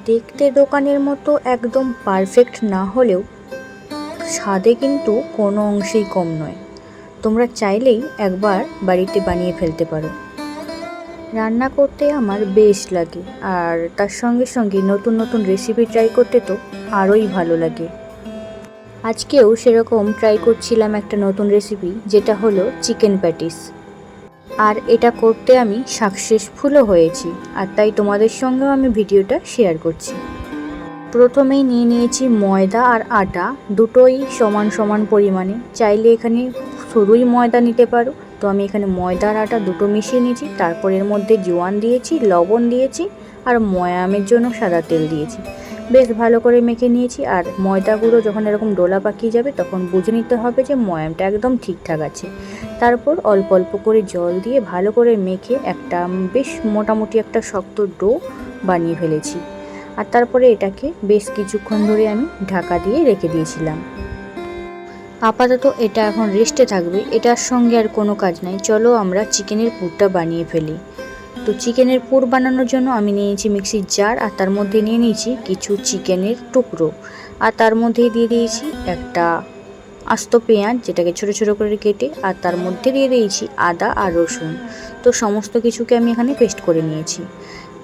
দেখতে দোকানের মতো একদম পারফেক্ট না হলেও স্বাদে কিন্তু কোনো অংশেই কম নয়। তোমরা চাইলেই একবার বাড়িতে বানিয়ে ফেলতে পারো। রান্না করতে আমার বেশ লাগে, আর তার সঙ্গে সঙ্গে নতুন নতুন রেসিপি ট্রাই করতে তো আরোই ভালো লাগে। আজকেও সেরকম ট্রাই করছিলাম একটা নতুন রেসিপি, যেটা হলো চিকেন প্যাটিস। আর এটা করতে আমি সাকসেসফুলও হয়েছি, আর তাই তোমাদের সঙ্গেও আমি ভিডিওটা শেয়ার করছি। প্রথমেই নিয়ে নিয়েছি ময়দা আর আটা, দুটোই সমান সমান পরিমাণে। চাইলে এখানে শুধুই ময়দা নিতে পারো, তো আমি এখানে ময়দা আর আটা দুটো মিশিয়ে নিয়েছি। তারপর এর মধ্যে জোয়ান দিয়েছি, লবণ দিয়েছি, আর ময়ামের জন্য সাদা তেল দিয়েছি। বেশ ভালো করে মেখে নিয়েছি। আর ময়দাগুলো যখন এরকম ডোলা পাকিয়ে যাবে তখন বুঝে নিতে হবে যে ময়ামটা একদম ঠিকঠাক আছে। তারপর অল্প অল্প করে জল দিয়ে ভালো করে মেখে একটা বেশ মোটামুটি একটা শক্ত ডো বানিয়ে ফেলেছি। আর তারপরে এটাকে বেশ কিছুক্ষণ ধরে আমি ঢাকা দিয়ে রেখে দিয়েছিলাম। আপাতত এটা এখন রেস্টে থাকবে, এটার সঙ্গে আর কোনো কাজ নাই। চলো আমরা চিকেনের পুরটা বানিয়ে ফেলি। তো চিকেনের পুর বানানোর জন্য আমি নিয়েছি মিক্সির জার, আর তার মধ্যে নিয়ে নিয়েছি কিছু চিকেনের টুকরো, আর তার মধ্যে দিয়ে দিয়েছি একটা আস্ত পেঁয়াজ, যেটাকে ছোটো ছোটো করে কেটে, আর তার মধ্যে দিয়ে দিয়েছি আদা আর রসুন। তো সমস্ত কিছুকে আমি এখানে পেস্ট করে নিয়েছি।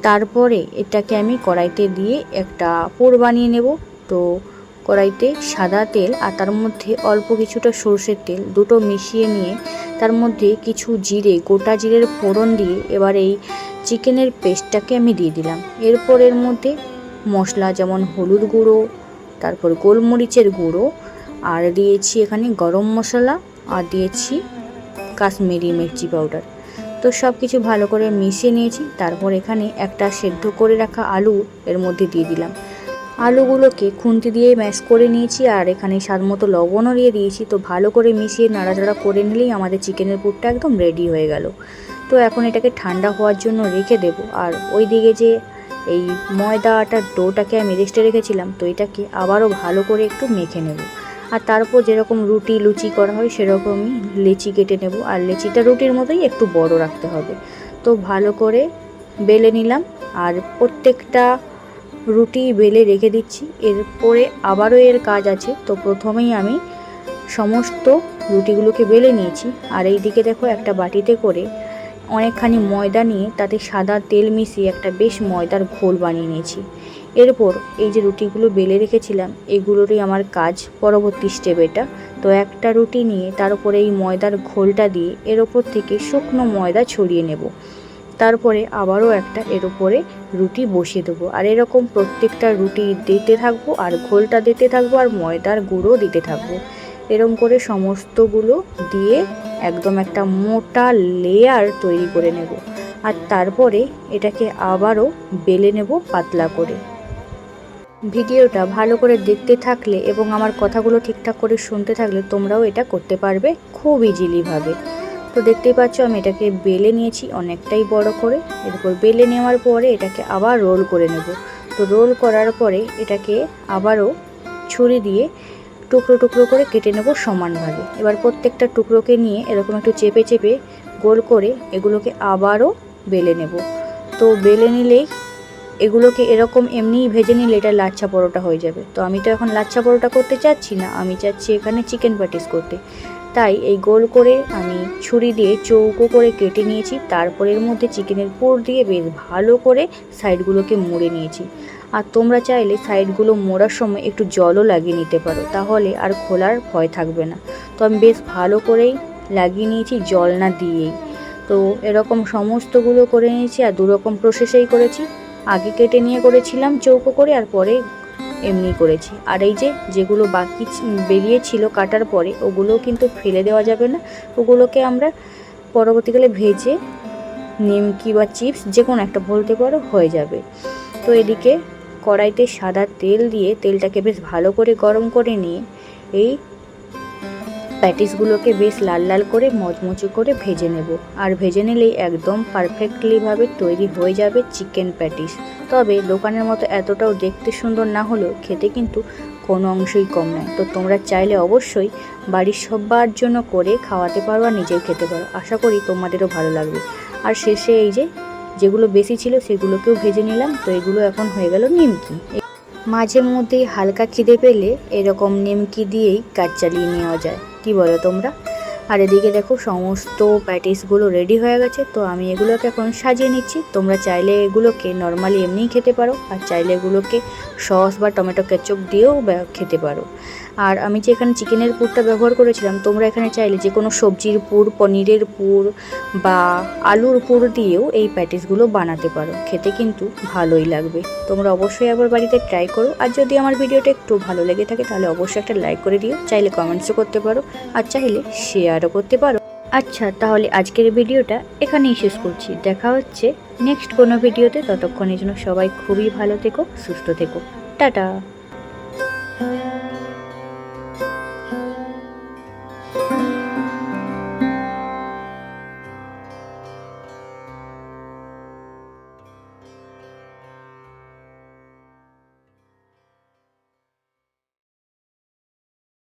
তারপরে এটাকে আমি কড়াইতে দিয়ে একটা পুর বানিয়ে নেব। তো কড়াইতে সাদা তেল আর তার মধ্যে অল্প কিছুটা সর্ষের তেল দুটো মিশিয়ে নিয়ে তার মধ্যে কিছু জিরে, গোটা জিরের ফোড়ন দিয়ে এবার এই চিকেনের পেস্টটাকে আমি দিয়ে দিলাম। এরপর এর মধ্যে মশলা যেমন হলুদ গুঁড়ো, তারপর গোলমরিচের গুঁড়ো, আর দিয়েছি এখানে গরম মশলা, আর দিয়েছি কাশ্মীরি মির্চি পাউডার। তো সব কিছু ভালো করে মিশিয়ে নিয়েছি। তারপর এখানে একটা সেদ্ধ করে রাখা আলু এর মধ্যে দিয়ে দিলাম। আলুগুলোকে খুন্তি দিয়ে ম্যাশ করে নিয়েছি, আর এখানে স্বাদ মতো লবণও দিয়ে দিয়েছি। তো ভালো করে মিশিয়ে নাড়াচাড়া করে নিলেই আমাদের চিকেনের পুরটা একদম রেডি হয়ে গেল। তো এখন এটাকে ঠান্ডা হওয়ার জন্য রেখে দেব। আর ওই দিকে যে এই ময়দা আটার ডোটাকে আমি রেস্টে রেখেছিলাম, তো এটাকে আবারও ভালো করে একটু মেখে নেব। আর তারপর যেরকম রুটি লুচি করা হয় সেরকমই লেচি কেটে নেব। আর লেচিটা রুটির মতোই একটু বড় রাখতে হবে। তো ভালো করে বেলে নিলাম, আর প্রত্যেকটা রুটি বেলে রেখে দিচ্ছি। এরপরে আবারও এর কাজ আছে। তো প্রথমেই আমি সমস্ত রুটিগুলোকে বেলে নিয়েছি, আর এই দিকে দেখো একটা বাটিতে করে অনেকখানি ময়দা নিয়ে তাতে সাদা তেল মিশিয়ে একটা বেশ ময়দার ঘোল বানিয়ে নিয়েছি। এরপর এই যে রুটিগুলো বেলে রেখেছিলাম এগুলোরই আমার কাজ, পরবর্তী স্টেপ এটা। তো একটা রুটি নিয়ে তার উপরে এই ময়দার ঘোলটা দিয়ে এর ওপর থেকে শুকনো ময়দা ছড়িয়ে নেব। তারপরে আবারও একটা এর উপরে রুটি বসিয়ে দেবো, আর এরকম প্রত্যেকটা রুটি দিতে থাকবো, আর ঘোলটা দিতে থাকবো, আর ময়দার গুঁড়ো দিতে থাকবো। এরকম করে সমস্তগুলো দিয়ে একদম একটা মোটা লেয়ার তৈরি করে নেব। আর তারপরে এটাকে আবারও বেলে নেব পাতলা করে। ভিডিওটা ভালো করে দেখতে থাকলে এবং আমার কথাগুলো ঠিকঠাক করে শুনতে থাকলে তোমরাও এটা করতে পারবে খুব ইজিলিভাবে। তো দেখতেই পাচ্ছ আমি এটাকে বেলে নিয়েছি অনেকটাই বড় করে। এরপর বেলে নেওয়ার পরে এটাকে আবার রোল করে নেব। তো রোল করার পরে এটাকে আবারও ছুরি দিয়ে টুকরো টুকরো করে কেটে নেব সমানভাবে। এবার প্রত্যেকটা টুকরোকে নিয়ে এরকম একটু চেপে চেপে গোল করে এগুলোকে আবারও বেলে নেব। তো বেলে নিলেই এগুলোকে এরকম এমনিই ভেজে নিলে এটা লাচ্ছা পরোটা হয়ে যাবে। তো আমি তো এখন লাচ্ছা পরোটা করতে চাচ্ছি না, আমি চাচ্ছি এখানে চিকেন প্যাটিস করতে। তাই এই গোল করে আমি ছুরি দিয়ে চৌকো করে কেটে নিয়েছি। তারপর এর মধ্যে চিকেনের পুর দিয়ে বেশ ভালো করে সাইডগুলোকে মুড়ে নিয়েছি। আর তোমরা চাইলে সাইডগুলো মোড়ার সময় একটু জলও লাগিয়ে নিতে পারো, তাহলে আর খোলার ভয় থাকবে না। তো আমি বেশ ভালো করেই লাগিয়ে নিয়েছি জল না দিয়েই। তো এরকম সমস্তগুলো করে নিয়েছি, আর দুরকম প্রসেসেই করেছি। আগে কেটে নিয়ে করেছিলাম চৌকো করে, আর পরে এমনি করেছি। আর এই যে যেগুলো বাকি বেরিয়েছিল কাটার পরে ওগুলোও কিন্তু ফেলে দেওয়া যাবে না, ওগুলোকে আমরা পরবর্তীকালে ভেজে নিমকি বা চিপস যে কোনো একটা বলতে পারো হয়ে যাবে। তো এদিকে কড়াইতে সাদা তেল দিয়ে তেলটাকে বেশ ভালো করে গরম করে নিয়ে এই প্যাটিসগুলোকে বেশ লাল লাল করে মচমচে করে ভেজে নেব। আর ভেজে নিলেই একদম পারফেক্টলিভাবে তৈরি হয়ে যাবে চিকেন প্যাটিস। তবে দোকানের মতো এতটাও দেখতে সুন্দর না হলেও খেতে কিন্তু কোনো অংশই কম নয়। তো তোমরা চাইলে অবশ্যই বাড়ির সবার জন্য করে খাওয়াতে পারো আর নিজেও খেতে পারো। আশা করি তোমাদেরও ভালো লাগবে। আর শেষে এই যে যেগুলো বেশি ছিল সেগুলোকেও ভেজে নিলাম। তো এগুলো এখন হয়ে গেল নিমকি। মাঝে মধ্যেই হালকা খিদে পেলে এরকম নিমকি দিয়েই কাজ চালিয়ে নেওয়া যায়, কি বলো তোমরা? আর এদিকে দেখো সমস্ত প্যাটিসগুলো রেডি হয়ে গেছে। তো আমি এগুলোকে এখন সাজিয়ে নিচ্ছি। তোমরা চাইলে এগুলোকে নর্মালি এমনিই খেতে পারো, আর চাইলে এগুলোকে সস বা টমেটো কেচাপ দিয়েও খেতে পারো। আর আমি যে এখানে চিকেনের পুরটা ব্যবহার করেছিলাম, তোমরা এখানে চাইলে যে কোনো সবজির পুর, পনিরের পুর বা আলুর পুর দিয়েও এই প্যাটিসগুলো বানাতে পারো। খেতে কিন্তু ভালোই লাগবে। তোমরা অবশ্যই একবার বাড়িতে ট্রাই করো। আর যদি আমার ভিডিওটা একটু ভালো লেগে থাকে তাহলে অবশ্যই একটা লাইক করে দিও। চাইলে কমেন্টসও করতে পারো, আর চাইলে শেয়ারও করতে পারো। আচ্ছা, তাহলে আজকের ভিডিওটা এখানেই শেষ করছি। দেখা হচ্ছে নেক্সট কোনো ভিডিওতে। ততক্ষণের জন্য সবাই খুবই ভালো থেকো, সুস্থ থেকো। টাটা।